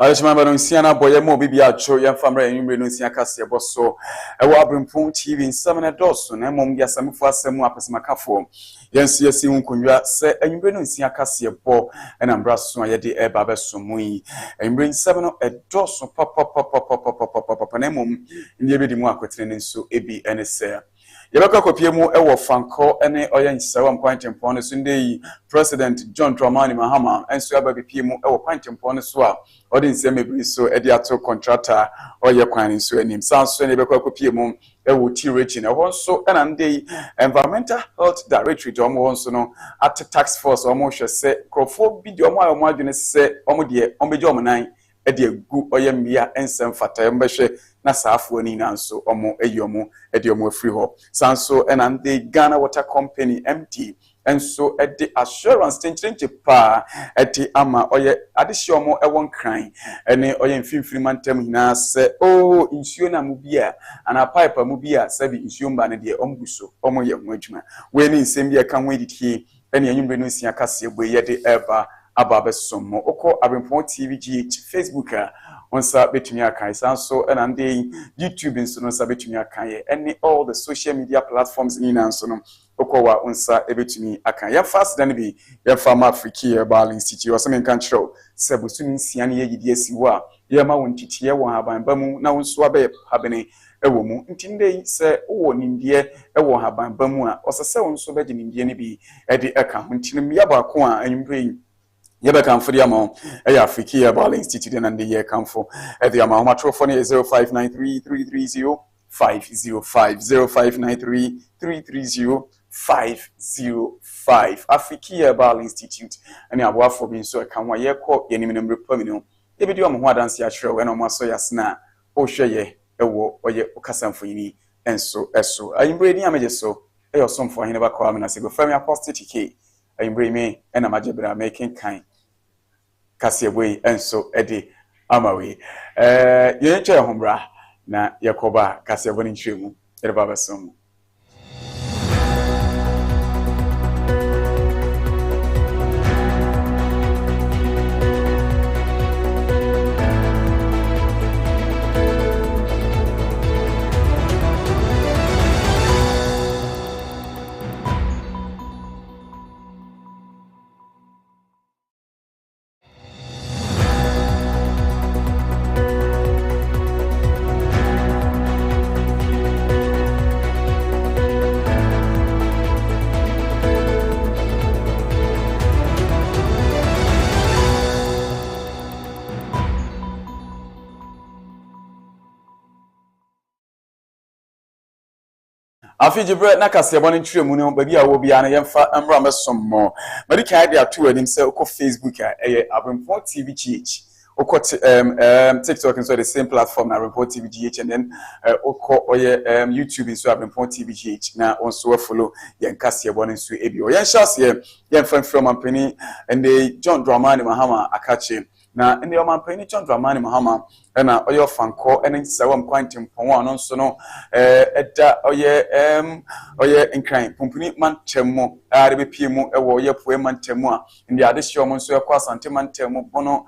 Alishman Siana Boyamo Bibia Cho, Yan Family, and Renuncia Cassia Bosso, a Abrempong TV in 7 Dawson, and Mom Yasamu for Samu Apas Macafo. Yan CSC Uncunya, say, and Renuncia Cassia Bo, and Ambrasso Yadi Eba Sumui, and bring 7 at Dawson Papa Panemum in the Ebidimuaquatin so Ebi and Essa. Yabaka Kopiemu Ewo Fanko ene oya Sept point mpone Sunday President John Dramani Mahama and so ababi piemu Ewo point mpone so a odi nseme bi so edi ato contractor oya kwan so anim sanso ne bekwa kopiemu Ewo T-Region ewo so ena ndey Environmental Health Directorate omo so no at tax force omo hwe se krofo bi di omo adwene se omo de omo beje omo nan edi egu oya mmia ensem fata mbehwe na saafu ni nanso omo eyomo edi omo free ho sanso and the Ghana Water Company MT and so at the assurance tenche pa at the ama oye adisi omo ewon kran ene oye mfimfiri mantem hina se oh insuo na mubia ana pipe mubia sabi insuo mba ne de omguso omo ye ho adwuma we ni nsem bia kan wediti ene anyumbe no nsia kase boye ye de eba ababe somo oko Abrempong TV GH Facebook onsa betumi akan sanso and the YouTube nso no sa betumi akan any all the social media platforms in nso no okowa onsa ebetumi akan ya fast dan bi ya fama Africa Ball Institute o semen kan chro sebusuni nsia ne yidi asiwa ya ma wontiti ye won haban bamu na wonso abe habene ewo mu ntinde se wo nimdie ewo haban bamu a osese wonso beje nimdie ne bi edi aka ntinem ya ba ko a anyumpe Yaba Camfo Diamond, Africa Ball Institute and the year Camfo at the amount of 0593-330-505, 0593-330-505, Africa Ball Institute, and I work for being so a camwa ye call any minimum permanent. If you do more dance ya show and almost so yasna, or share a war or ye Ocasan for ye, and so as so. I am ready, I'm just so. I also for him about calling as a go family apostate. I bring me and a major making kind. Cassia way and so Eddie Amawi. You enjoy Hombra na Yakoba Cassia winning Shimu, Baba Sum. Afiji bread na kase boni ntwe mu no baby a wo bia na yemfa amra mesommo medika idea to anim say ko Facebook Abrempong TV GH oko TikTok and so the same platform na Abrempong TV GH and then oko YouTube so Abrempong TV GH na also follow yen kase boni so ebi o yen shase yen from ampani and the John Dramani Mahama akache na ndi omampani John Dramani Mahama na oyo fanko ene Sept kwantim pon ano so no eda oye nkran pumpuni mantemu are be piemu ewo oye poe mantemu a ndi ade hye omo so ekwa asante mantemu bono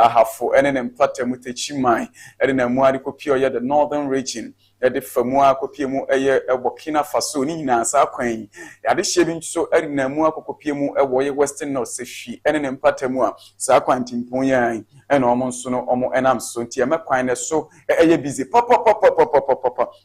ahafo ene ne mpatemu techiman ene na mu ade kopi oye the northern region ede famu akopiemu eye Burkina Faso ni nyina asa kwan ade hye bi nso ene na mu akopiemu ewo oye western north sehwi ene ne mpatemu a sa kwantim pon yan ene omo nso no omo enam so mekwan ne so eye busy pop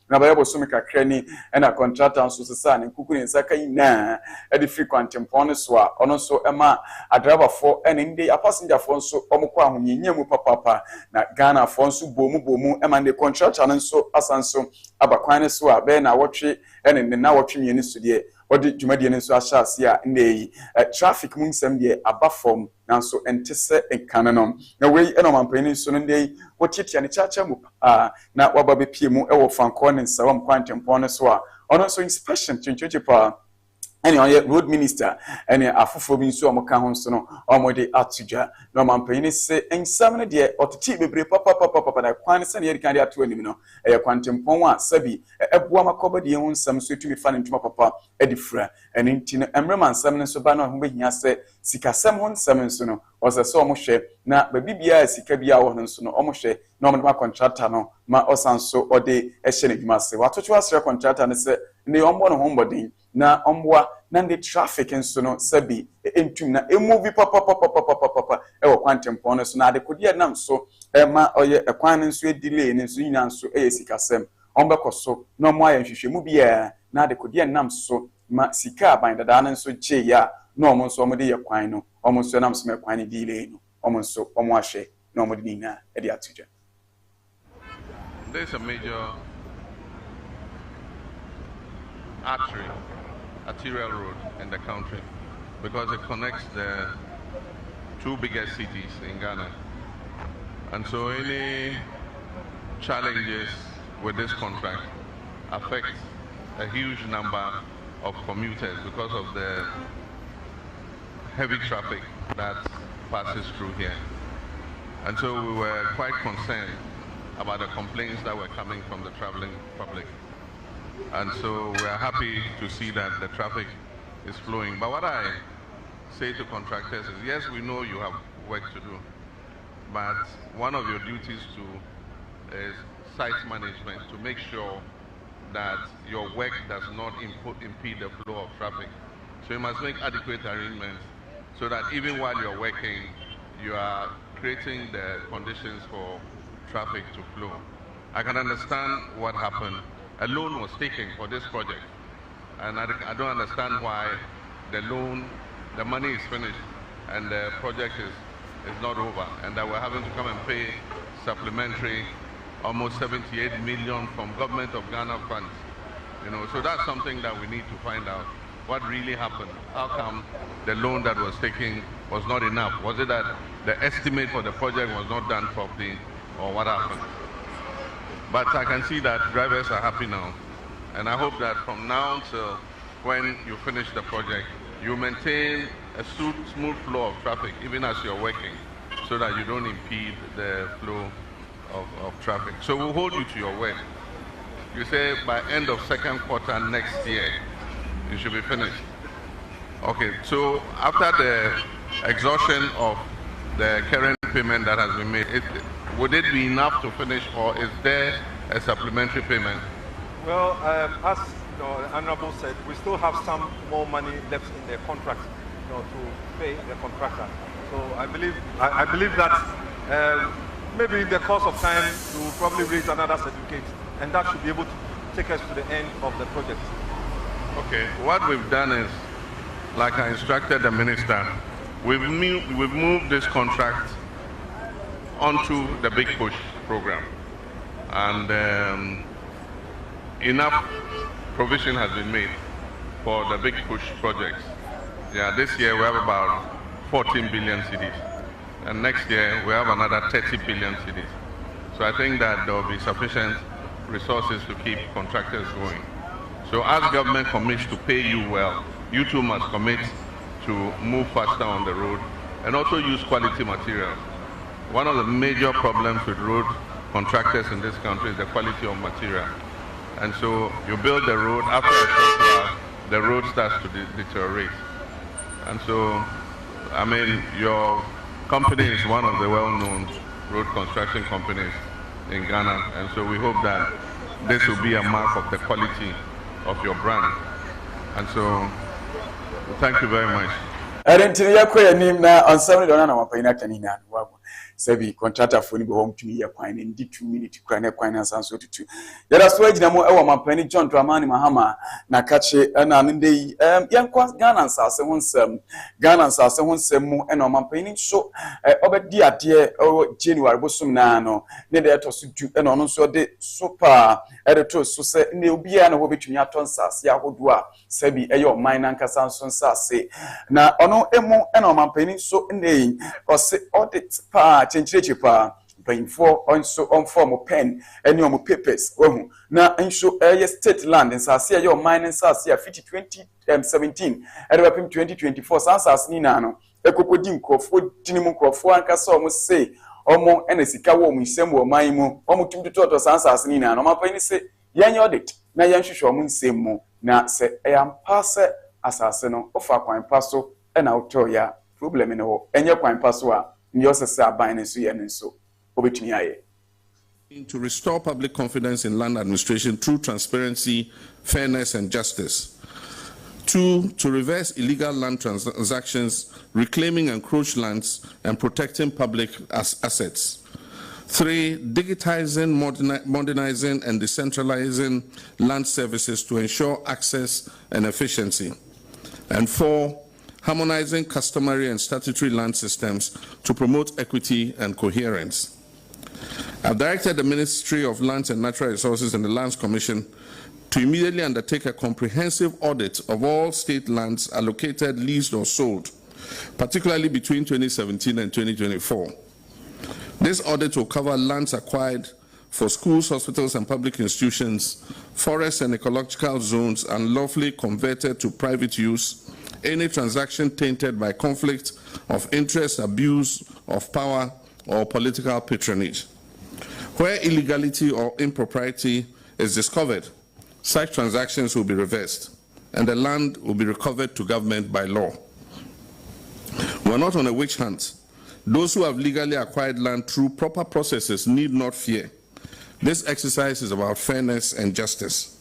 na ba yebo so mekakra ni na contractor nso sesa ne kuku ne nsaka ina e de frequent mpon so a ono so ema driver for ene ndi passenger for nso omkọ ahonyenya mu papa na Ghana for nso bomu ema ne contractor nso asanso abakwan ne so a be na wotwe ene ne na wotwe mieni so de odi dwumadie nso ahyase a ndey traffic mu nsem de abafom nanso entese enkanenom na wei enomampani so ndey wotitia ne chacha mu na wababepie mu ewo fanko ne nsawam kwantempon so a ono so inspection twinchoche pa any road minister any afufo bi nso omoka ho nso no omode atudwa no mampanyini se ensam de otiti bebre papa na kwan se ne yedi kan de ato anim no kwantempon a sabi eboa makoba de hu nsam so etumi fa ne ntuma papa edifra eni nti no emrema nsam ne so ba no ho behia se sikasem ho nsam nso no osese omohwe na babibia sika bia wo no nso no omohwe na omode ma contractor no ma osanso ode ehye ne dwuma se watocho asre contractor ne se ne ombo no ho mbodin na omboa na the traffic nso no sabi entum na emuvi papa ewo kwantempon no so na de kodi nam so ma oye ekwan nso delay nso nyina nso sikasem ombekoso na omo aye hwehwemu bia na de kodi nam so ma sika aban dada nso gye ya na omo nso omo de yekwan no omo nso nam so me kwan ni delay no omo nso omo ahwe na omo de nina e de atudwa. There's a major arterial road in the country because it connects the two biggest cities in Ghana. And so any challenges with this contract affect a huge number of commuters because of the heavy traffic that passes through here. And so we were quite concerned about the complaints that were coming from the traveling public. And so we are happy to see that the traffic is flowing. But what I say to contractors is, yes, we know you have work to do, but one of your duties too is site management, to make sure that your work does not impede the flow of traffic. So you must make adequate arrangements so that even while you're working, you are creating the conditions for traffic to flow. I can understand what happened. A loan was taken for this project, and I don't understand why the money is finished and the project is not over, and that we're having to come and pay supplementary almost 78 million from government of Ghana funds. So that's something that we need to find out. What really happened? How come the loan that was taken was not enough? Was it that the estimate for the project was not done properly, or what happened? But I can see that drivers are happy now. And I hope that from now till when you finish the project, you maintain a smooth flow of traffic, even as you're working, so that you don't impede the flow of traffic. So we'll hold you to your word. You say by end of second quarter next year, you should be finished. Okay, so after the exhaustion of the current payment that has been made, would it be enough to finish, or is there a supplementary payment? Well, as the Honorable said, we still have some more money left in the contract, to pay the contractor. So I believe that maybe in the course of time, we will probably raise another certificate, and that should be able to take us to the end of the project. Okay, what we've done is, like I instructed the minister, we've moved this contract onto the Big Push program, and enough provision has been made for the Big Push projects. Yeah, this year we have about 14 billion cedis, and next year we have another 30 billion cedis. So I think that there will be sufficient resources to keep contractors going. So as government commits to pay you well, you too must commit to move faster on the road and also use quality materials. One of the major problems with road contractors in this country is the quality of material. And so you build the road, after a short while, the road starts to deteriorate. And so, I mean, your company is one of the well-known road construction companies in Ghana. And so we hope that this will be a mark of the quality of your brand. And so, thank you very much. Sebi contractor for ni be home to me yakwan ndi 2 minutes kwan na kwan ansan so tutu yada so agina mo ewo mampani John Dramani Mahama na kache na ndei yankwa Ghana nsase ho nsem mu ena mampani so obedi ade January bosum na no ne de to so du ena ono so de super to so se ne obia na ho betumi aton nsase ahodo a sebi eyo man na nkasa so nsase na ono emu ena mampani so ndei ose audit pa chenchirechi pa painful on form of pen and your papers. Now, and show a state land and Sasia your mine and Sasia 2017 and 2024 Sansas Ninano, a cocodin crofo, Tinimo crofo, and Casso say, Omo and a Sikawo, Misemo, Maimo, Omo to Toto Sansas Nina, no matter say, Yan audit, na yan show mun say mo, na say, I am passer assassino of a quine passo and autoya problem in all, and your quine passoa, and yours as a binding and so. Over to me. To restore public confidence in land administration through transparency, fairness, and justice. 2, to reverse illegal land transactions, reclaiming encroached lands, and protecting public assets. 3, digitizing, modernizing, and decentralizing land services to ensure access and efficiency. And 4, harmonizing customary and statutory land systems to promote equity and coherence. I've directed the Ministry of Lands and Natural Resources and the Lands Commission to immediately undertake a comprehensive audit of all state lands allocated, leased, or sold, particularly between 2017 and 2024. This audit will cover lands acquired for schools, hospitals, and public institutions, forests and ecological zones unlawfully converted to private use, any transaction tainted by conflict of interest, abuse of power, or political patronage. Where illegality or impropriety is discovered, such transactions will be reversed, and the land will be recovered to government by law. We're not on a witch hunt. Those who have legally acquired land through proper processes need not fear. This exercise is about fairness and justice.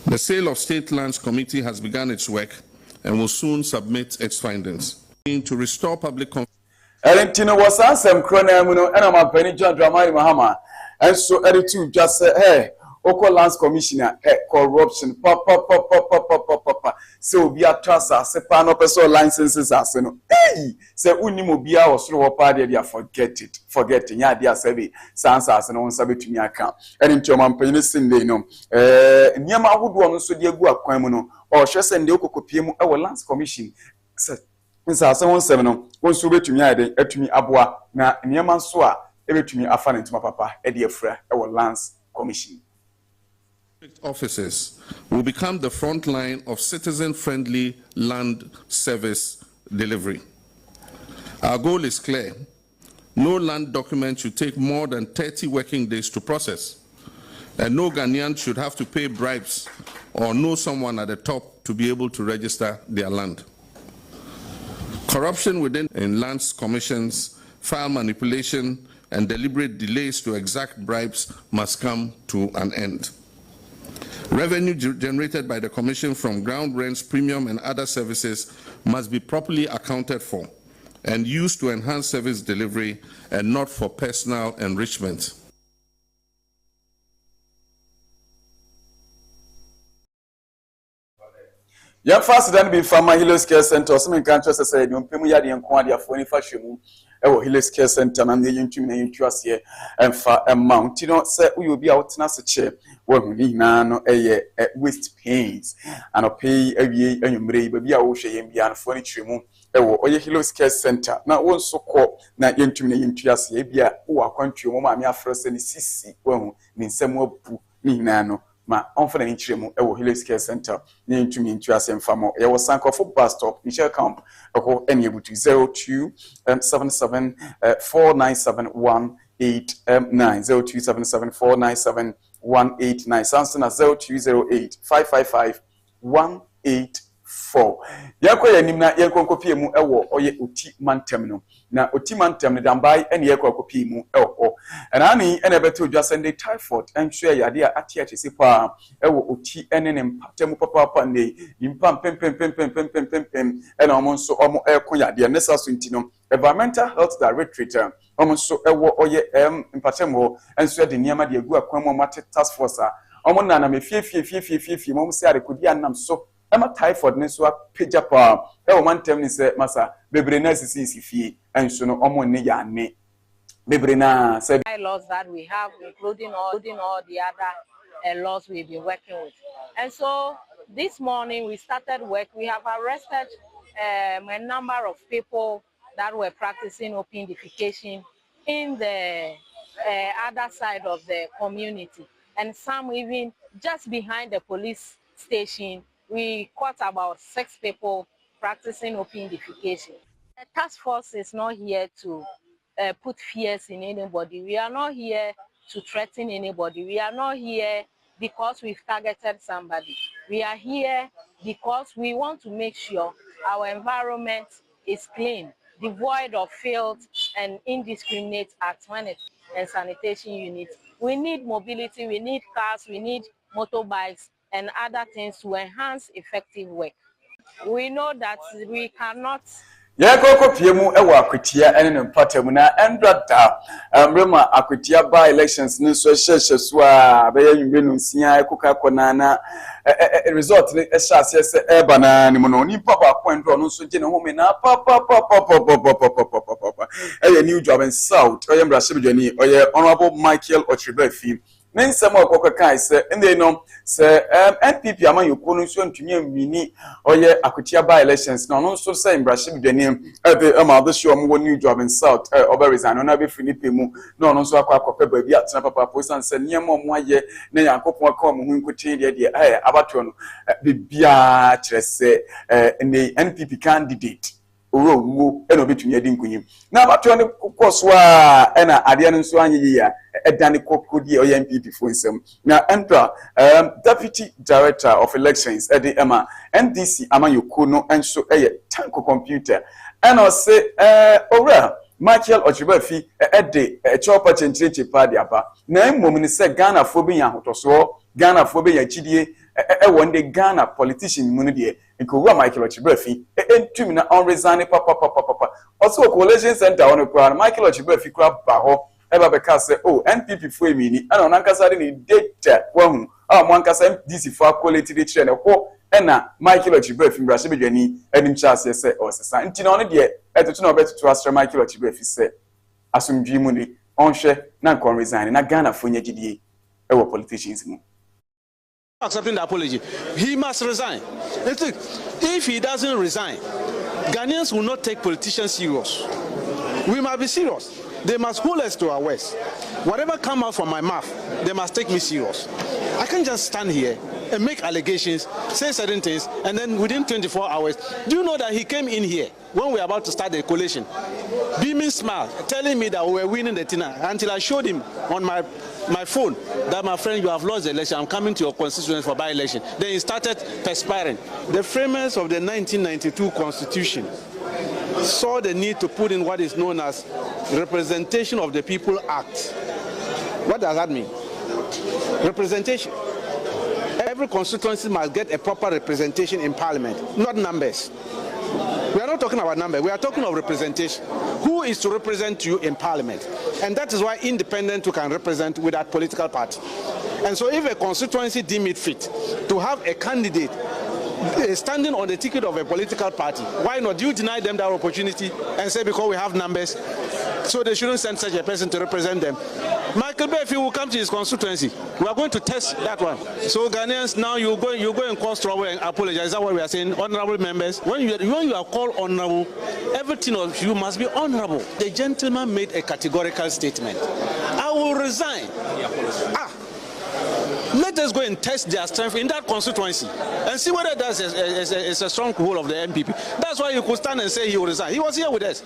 The Sale of State Lands Committee has begun its work and will soon submit its findings. To restore public confidence. Elentino was answered, Cronamuno, and I'm a penny John Dramani Mahama. And so, editor just said, hey, Oko Lands Commissioner, corruption, papa. So, be a trust, sepano peso licenses, as no. Hey, say, Unimobia or slow party, forget it. Forget it. Yeah, dear Sevi, Sansas and on Sabit to me account. And into my penis in the no. Niama would want to dear Gua Quamono, or Chess and the Oko Piemo, our Lands Commission. Nsa asem 7 no wonso betumi ade atumi aboa na niam nso a ebetumi afa ne ntoma papa e de afra e wo Lands Commission. Officers will become the front line of citizen-friendly land service delivery. Our goal is clear. No land document should take more than 30 working days to process, and no Ghanaian should have to pay bribes or know someone at the top to be able to register their land. Corruption within lands commissions, file manipulation, and deliberate delays to exact bribes must come to an end. Revenue generated by the commission from ground rents, premium, and other services must be properly accounted for and used to enhance service delivery and not for personal enrichment. Young fast than be from my Hills Care Center, some countries say, you pay me and quantity for any fashion. Ewo Hills Care Center, and the interest here, and for a mount, you know, say we will be out in a chair. Well, we now a waist pains, and a pay a year and you may be a ocean and beyond furniture. Ewo Oye Hills Care Center. Now, one so called not interest here, be a country, Mamma, first and sissy, well, means some more poo, nano. Ma onfana nchiremu ewo Hills Care Center ni ntumi ntuase mfamo ewo Sankofo bus stop Michelle Camp eko eniebutu 02 77 497 189 0277 497 189 Samson 0208 555 184 yako ya nimna yako kopie mu ewo oye oti mantem no na oti mantem ne dambai ene yako kopie mu ewo enani ene beto dwasende typhoid enhwe yade a atiache sipa ewo oti ene ne mpatem papa ne impam pem ene omonso omo ekon yade ne saso ntino environmental health director omonso ewo oye mpatem ho enso de niam de agu akwan mo mate task force a omo nana me fie mo se arekodi anam so Emma typhoid ne so apagya pa e wo mantem ni se masa bebre na sisi fie enso no omo ne ya ne bebre na se laws that we have including all the other laws we've been working with. And so this morning we started work. We have arrested a number of people that were practicing open defecation in the other side of the community, and some even just behind the police station. We caught about 6 people practicing open defecation. The task force is not here to put fears in anybody. We are not here to threaten anybody. We are not here because we've targeted somebody. We are here because we want to make sure our environment is clean, devoid of filth and indiscriminate acts when it's and sanitation units. We need mobility, we need cars, we need motorbikes and other things to enhance effective work. We know that we cannot ya koko piemu ewa akwetia ene ne mpatam na endrada mrema akwetia by elections ni so hyehyɛ so a be yinwe no nsia ekoka kona na result ni ehya se eba na ni mo no ni papa kwendo no so gye ne ho me na papa new job in south oyem brashebedwani oye honorable Michael Ochibafi Ninsem okoko kai se ende no se NPP amanyoku no so ntumi amini oye akutia by elections no no so say imbrashibdwani ebe amado show mo new job in south oba resign no na be finipe mu no no so akwa ba bi atena papa posan se niam mo aye na yankopon aka mo hu nkotin de abato no bibia kire se NPP candidate owo eno betumi adi nkunyim na abato ne kokoso a ena ade no so anyi ya edane kokodi oya MPP fo nsem na entra deputy director of elections edi ema NDC amanyoku no enso tanko computer ena se owura Michael Ochibafi ede chopa chencheche padi apa na mmom ni se Ghana fo be yan hotoso Ghana fo be yan chidie wonde Ghana politician mu no de nko Michael Ochibafi entumi na on resign papa also coalition center on kwa Michael Ochibafi kwa ba ho eba be ka se NPP fo emini ana onankasa de ni data wahu mo ankasa MDC fo quality de chere ne ho ena Michael Ochibafi brashebedwani enim chase se osesa nti na ono de etutu na obetutu astra Michael Ochibafi se asumdwi mu ni onhwe na nkon resign na Ghana fo nyagidie ewo politicians mu accepting the apology. He must resign. If he doesn't resign, Ghanaians will not take politicians serious. We must be serious. They must hold us to our words. Whatever comes out from my mouth, they must take me serious. I can't just stand here and make allegations, say certain things, and then within 24 hours, do you know that he came in here when we were about to start the coalition, beaming smile, telling me that we were winning the dinner, until I showed him on my phone that, my friend, you have lost the election, I'm coming to your constituency for by-election. Then he started perspiring. The framers of the 1992 Constitution saw the need to put in what is known as Representation of the People Act. What does that mean? Representation. Every constituency must get a proper representation in parliament, not numbers. We are not talking about numbers, we are talking of representation. Who is to represent you in parliament? And that is why independent you can represent without political party. And so if a constituency deem it fit to have a candidate standing on the ticket of a political party, why not? Do you deny them that opportunity and say because we have numbers, so they shouldn't send such a person to represent them? Michael Befi will come to his constituency. We are going to test that one. So Ghanaians, now you go and cause trouble and apologize. Is that what we are saying? Honorable members, when you are called honorable, everything of you must be honorable. The gentleman made a categorical statement. I will resign. Let us go and test their strength in that constituency and see whether that's a strong hold of the MPP. That's why you could stand and say he will resign. He was here with us.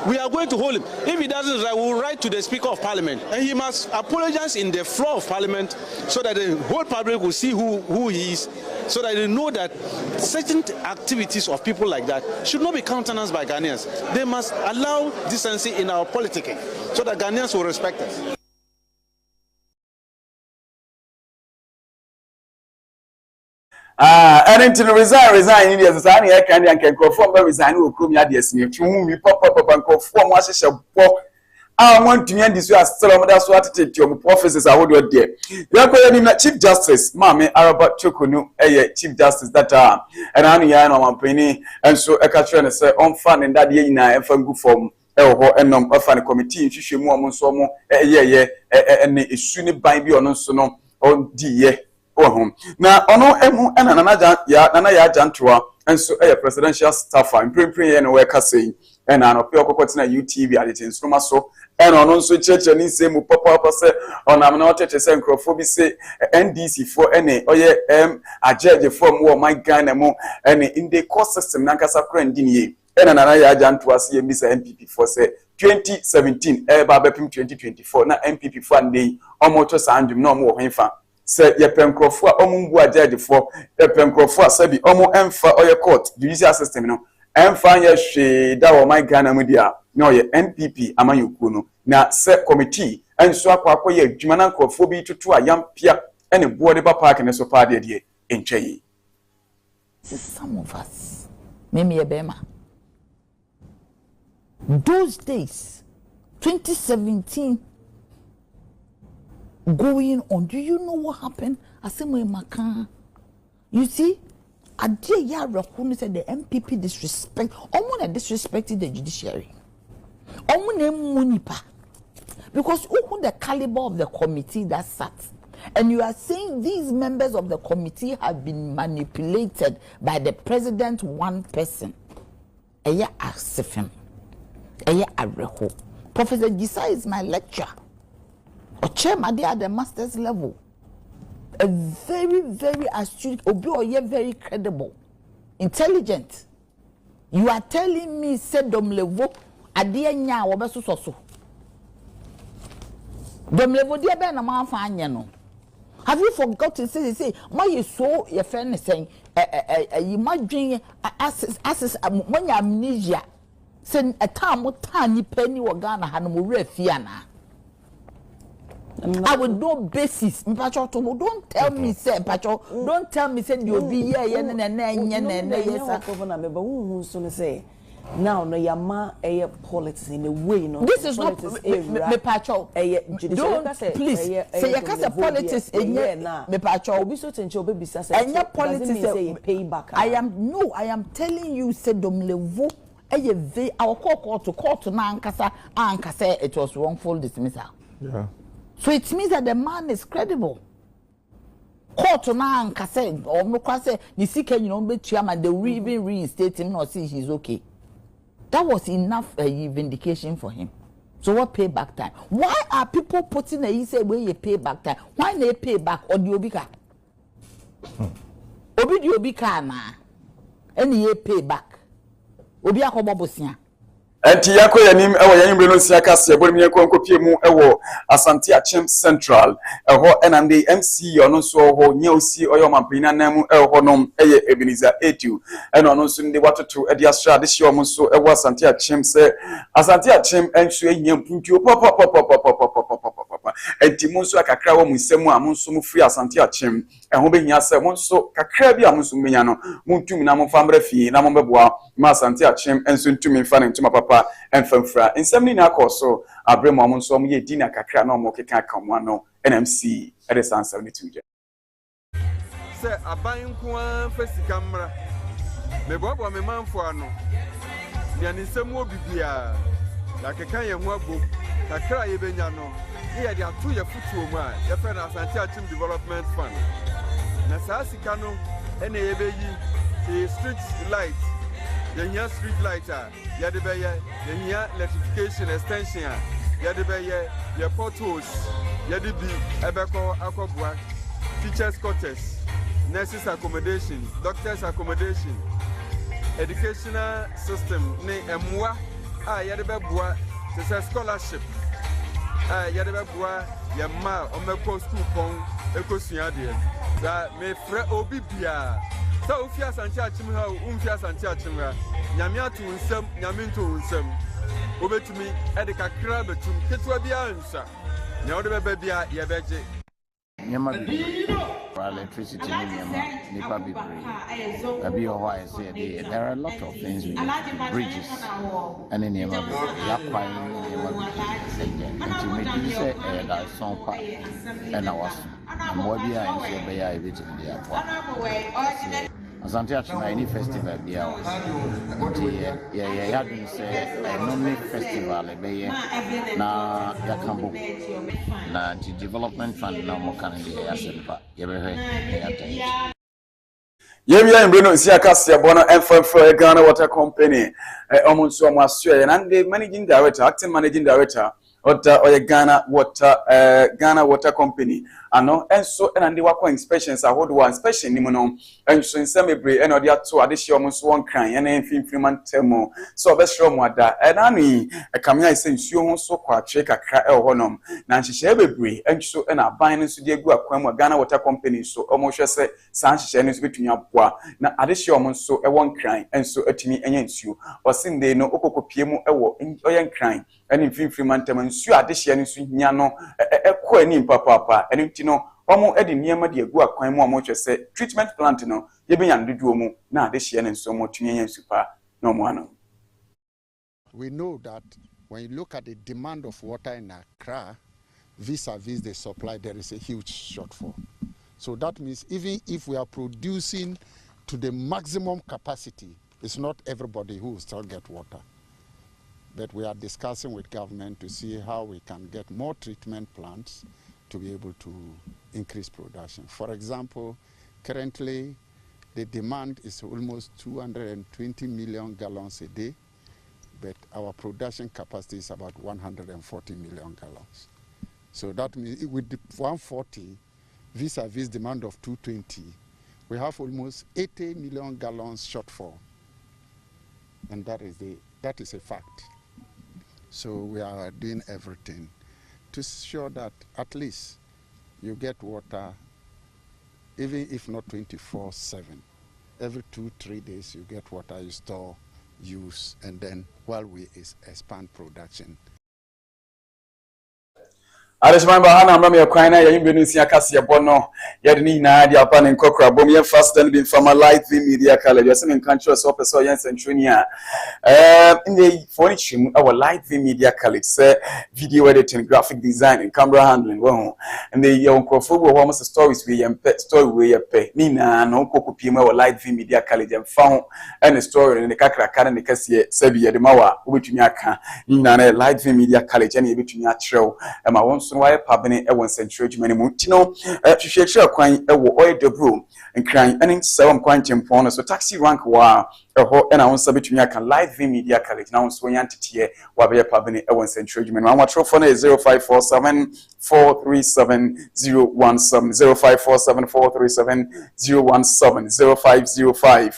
We are going to hold him. If he doesn't resign, we will write to the Speaker of Parliament, and he must apologize in the floor of Parliament so that the whole public will see who he is, so that they know that certain activities of people like that should not be countenanced by Ghanaians. They must allow decency in our politicking so that Ghanaians will respect us. And into the resign in the society, I can confirm by resign who come here, yes, you whom pop up and conform what she shall walk. I want to end this way as still that's what to take your offices. I would do there. You are calling him Chief Justice, Mammy Araba Chokunu, Chief Justice that and I'm here on penny, and so I can try to say on fun and that year in a good form. And no fan committee, she more so and it's soon by be on so no on the now, ono emu nana ya jantua and so presidential staffer in pre and worker saying and an opio cocotina UTV at it in Stromaso, and on also church and in same papa say on I'm not to send crofobia say NDC for any a judge from war my Ghana mo and in the court system Nankasa Crandini and another agent to us here Mr. MPP for say 2017 Bapim 2024 na MPP fund day omoto sandum no more henfa say ye penkrofo a omumbu agade for ye penkrofo sabi omo emfa oye court judicial system no emfa ye hwe da wo my Ghana mu dia no ye MPP amayuku no na say committee enso akwa ye adwuma na nkrofo bi tutu ayampia ene boode ba park ne so pa de enchei. Some of us meme ye bema those days 2017 going on, do you know what happened? I said my makan. You see, I did said the MPP disrespect. Almost disrespected the judiciary. Almost because who the caliber of the committee that sat, and you are saying these members of the committee have been manipulated by the president, one person. Eya Asifim. Eya Areho. Professor Gisa is my lecturer. Or chairman there at the master's level. A very, very astute, very credible, intelligent. You are telling me, said Dom Levo, Adia nya wabesu soso. Dom Levo dia be na man fa no. Have you forgotten to say my you so your friend is saying you might drink access when you amnesia. Send a time what tiny penny or Ghana Hanamu Refiana. I would no basis. Don't tell me, say, Pacho, don't tell me, say, you'll be here, yes, now, no, Yama, a politics in a way, no. This is not me, Pacho. Don't please say, you can't politics in me, Pacho. Be so tension, baby, and your politics say payback. I am telling you, said Dom Levo. Our court to Nankasa, it was wrongful dismissal. Yeah. So it means that the man is credible. Court to Nankasa, or no Kase, you see, can you know, be chairman, they will even reinstate him or see he's okay. That was enough vindication for him. So what payback time? Why are people putting a say where you pay back time? Why they pay back on the Obika? Obi the Obika na, and ye pay back. Obi akobo bosia enti yako yanim ewo yanyimbre no sia kase boni me ko nkopie mu ewo Asante Achem Central eho enande MC ono so ho nya osi oyo mampina namu eho nom eye Ebenezer Edu eno ono so ndi watoto edi asra de hye omo so ewo Asante Achem se Asante Achem enso enya mpuntuo pop enti munso akakra wo musemu a munso mu free Asante Achem eho behia se munso kakra bi a munso menya no muntumi na momfamra fie na mombeboa ma Asante Achem enso ntumi mfa ne ntuma papa and Femfra in 70 so Abrempong so ye dina kakra no mo keka kamwa no NMC at the San 72. Say aban kwa fesi camera me bobo me manfo ano ya ni semu bibia la keka ye ho abom kakra ye benya no ye de atu ye futuo mu a ye fe na Asante Achem Development Fund na sa sika no ene ye beyi street light. The new street lighter, Yadibaya, the new electrification extension, Yadibaya, your portals, Yadibi, Ebeko, Aquabua, teachers' quarters, nurses' accommodation, doctors' accommodation, educational system, Emwa, Yadibabua, the scholarship, Yadibabua, Yama, Omeko school pong, Ecosiadia, that may fret Obibia. So if you are Asante Achem ha umfia Asante Achem ha nyame atu nsem nyame nto nsem obetumi e de kakra betum ketua bia nsa nya wo de beba bia ye beje nyama bi for electricity nipa bibre abi ho I say there are a lot of things we need bridges and in nyama bi yakwan nyama bi and you say that song pa and I was mo bia nso be ya e betumi dia kwa Asante Achem any festival bia was ya dun say economic festival be na yakambo na the development fund na mo kan dey asempa ye be he ya Yemia Imbreno Siakasia Bono for Ghana Water Company, almost so much, and the managing director, acting managing director, or Ghana Water Company. Ano enso na ndi wakọ inspections ahodo inspection ni mu no enso nsamebre ena odi ato adehye omo so won kran ena infringement temo so obesro mo ada ena ni kamya ise nsuo ho so kwa twe kakra honom na nhyehyɛ bebre enso ena aban no so de egu akwan mu Ghana Water Company so omo hwese san nhyehyɛ no so betumi aboa na adehye omo so won kran enso atumi enya nsuo osinde no okokopie mu oyen kran ena infringement temo nsuo adehye no so nya no ekɔ ani papa eni no omo edi niema de egu akwan mu omo twese treatment plant no ye benya ndoduo mu na ade hye ne nso mo tunye nsupa na omo ano. We know that when you look at the demand of water in Accra vis-a-vis the supply, there is a huge shortfall. So that means even if we are producing to the maximum capacity, it's not everybody who will still get water. But we are discussing with government to see how we can get more treatment plants to be able to increase production. For example, currently the demand is almost 220 million gallons a day, but our production capacity is about 140 million gallons. So that means with the 140 vis-a-vis demand of 220, we have almost 80 million gallons shortfall. And that is a fact. So we are doing everything to ensure that at least you get water, even if not 24/7. Every 2-3 days you get water, you store, use, and then while we expand production. Alishman bahana amrami ya kwaina ya Imbreno Siakasia Bono yadini na adi hapa ni nkokra bomu ya first and been from a live media college ya sema nkancho so peso ya centuria in the furniture our live media college say video editing, graphic design and camera handling well and the young crofo wo almost stories we story we pe ni na no kokopie mu our live media college and found and story ne kakra kana ne kase sabi ya de mawa obetumi aka ni na live media college and ebetumi a kyerɛw ma won so why pabene e won central adwumani mu tino hwehwehwe kwan e wo oil debro nkran ene sewam kwan chempon so taxi rank wa ho ena won sabetumi aka live media college na won so yantete wa be pabene e won central adwumani ma watro phone 0547 437 017 0547 437 017 0505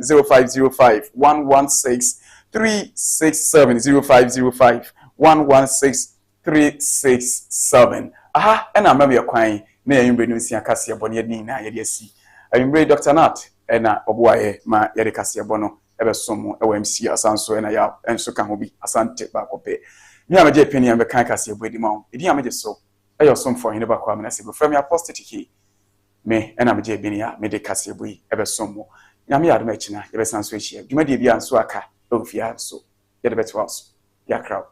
0505 116 367 0505 116 367. Aha, ena mama ya kwan na ya Imbreno Siakasia Bono yedi na yedi asi. Imbre Dr. Nat ena obuaye ma yedi Kasia Bono ebe somo ewe MC asanso ena ya enso kan hobi asante ba kope. Ni amaje peni ambe kan Kasia Boedi ma. Edi amaje so eyo som for hine ba kwa me na se go from ya apostolic me ena amaje beni ya me de Kasia Boedi ebe somo. Nyame ya do ma china ebe sanso ehia. Dwuma de bia anso aka ofia so. Yedi beto aso. Ya crowd.